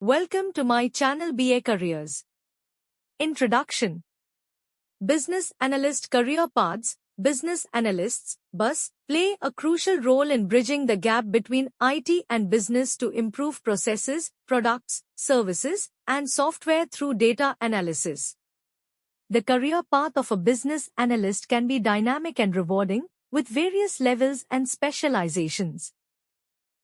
Welcome to my channel BA Careers. Introduction. Business Analyst Career Paths. Business analysts, BAS, play a crucial role in bridging the gap between IT and business to improve processes, products, services, and software through data analysis. The career path of a business analyst can be dynamic and rewarding, with various levels and specializations.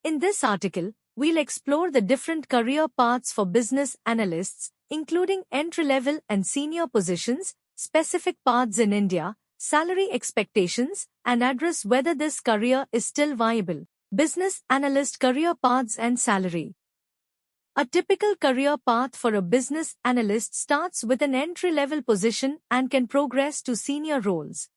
In this article, we'll explore the different career paths for business analysts, including entry-level and senior positions, specific paths in India, salary expectations, and address whether this career is still viable. Business analyst career paths and salary. A typical career path for a business analyst starts with an entry-level position and can progress to senior roles.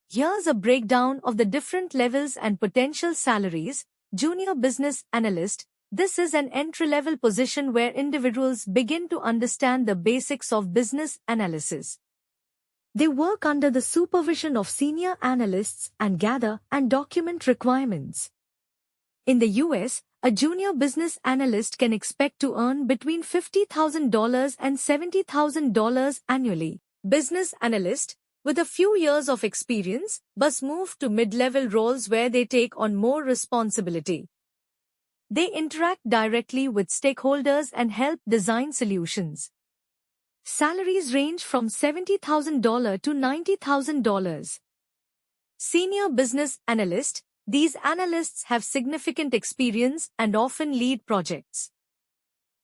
Here's a breakdown of the different levels and potential salaries. Junior Business Analyst. This is an entry-level position where individuals begin to understand the basics of business analysis. They work under the supervision of senior analysts and gather and document requirements. In the US, a junior business analyst can expect to earn between $50,000 and $70,000 annually. Business analyst, with a few years of experience, BAS move to mid-level roles where they take on more responsibility. They interact directly with stakeholders and help design solutions. Salaries range from $70,000 to $90,000. Senior Business Analyst. These analysts have significant experience and often lead projects.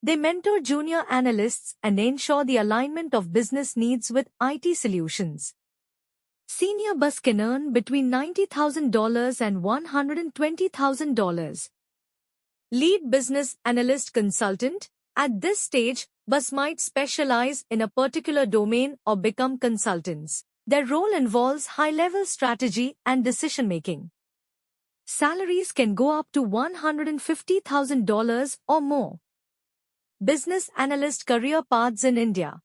They mentor junior analysts and ensure the alignment of business needs with IT solutions. Senior BAS can earn between $90,000 and $120,000. Lead Business Analyst Consultant. At this stage, BAS might specialize in a particular domain or become consultants. Their role involves high-level strategy and decision-making. Salaries can go up to $150,000 or more. Business Analyst Career Paths in India.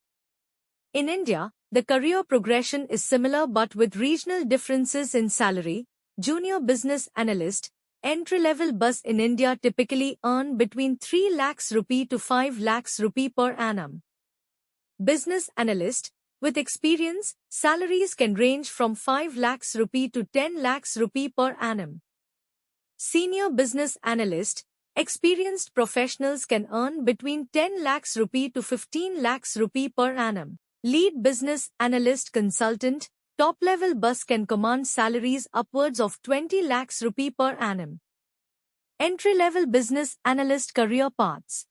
In India, the career progression is similar but with regional differences in salary. Junior Business Analyst. Entry-level BAS in India typically earn between 3 lakhs rupee to 5 lakhs rupee per annum. Business Analyst. With experience, salaries can range from 5 lakhs rupee to 10 lakhs rupee per annum. Senior Business Analyst. Experienced professionals can earn between 10 lakhs rupee to 15 lakhs rupee per annum. Lead Business Analyst Consultant. Top-level BAS can command salaries upwards of 20 lakhs rupee per annum. Entry-level Business Analyst Career Paths.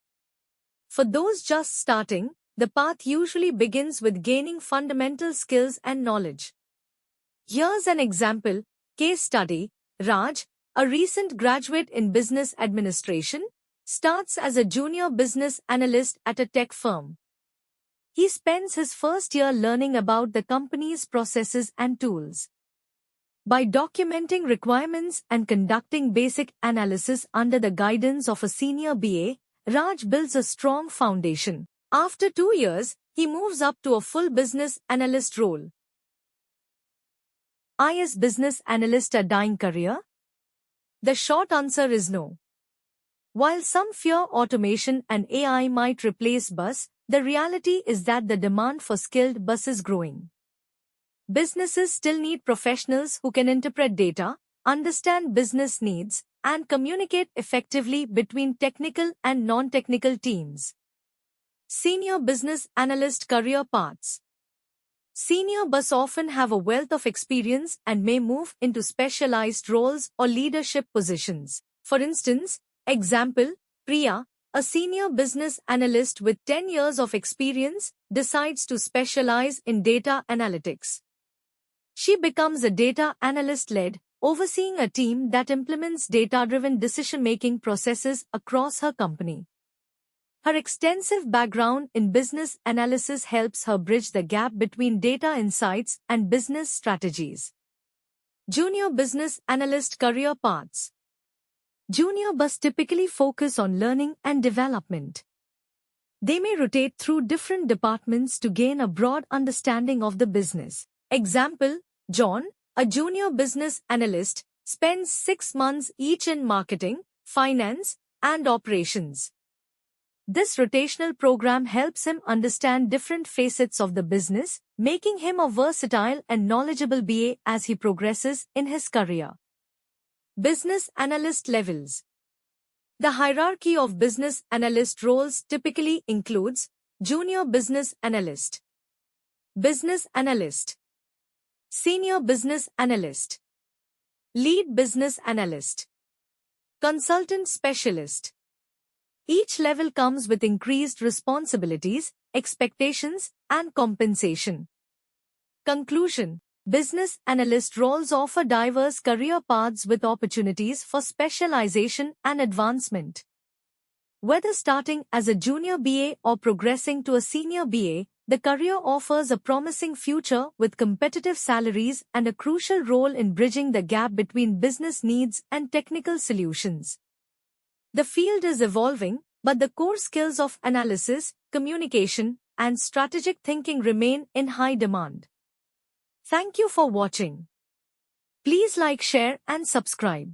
For those just starting, the path usually begins with gaining fundamental skills and knowledge. Here's an example case study. Raj, a recent graduate in business administration, starts as a junior business analyst at a tech firm. He spends his first year learning about the company's processes and tools. By documenting requirements and conducting basic analysis under the guidance of a senior BA, Raj builds a strong foundation. After 2 years, he moves up to a full business analyst role. Is business analyst a dying career? The short answer is no. While some fear automation and AI might replace BAS, the reality is that the demand for skilled BAS is growing. Businesses still need professionals who can interpret data, understand business needs, and communicate effectively between technical and non-technical teams. Senior Business Analyst Career Paths. Senior BAS often have a wealth of experience and may move into specialized roles or leadership positions. For instance, example, Priya, a senior business analyst with 10 years of experience, decides to specialize in data analytics. She becomes a data analyst-led, overseeing a team that implements data-driven decision-making processes across her company. Her extensive background in business analysis helps her bridge the gap between data insights and business strategies. Junior Business Analyst Career Paths. Junior BAS typically focus on learning and development. They may rotate through different departments to gain a broad understanding of the business. Example, John, a junior business analyst, spends 6 months each in marketing, finance, and operations. This rotational program helps him understand different facets of the business, making him a versatile and knowledgeable BA as he progresses in his career. Business analyst levels. The hierarchy of business analyst roles typically includes junior business analyst, business analyst, senior business analyst, lead business analyst, consultant specialist. Each level comes with increased responsibilities, expectations, and compensation. Conclusion. Business analyst roles offer diverse career paths with opportunities for specialization and advancement. Whether starting as a junior BA or progressing to a senior BA, the career offers a promising future with competitive salaries and a crucial role in bridging the gap between business needs and technical solutions. The field is evolving, but the core skills of analysis, communication, and strategic thinking remain in high demand. Thank you for watching. Please like, share, and subscribe.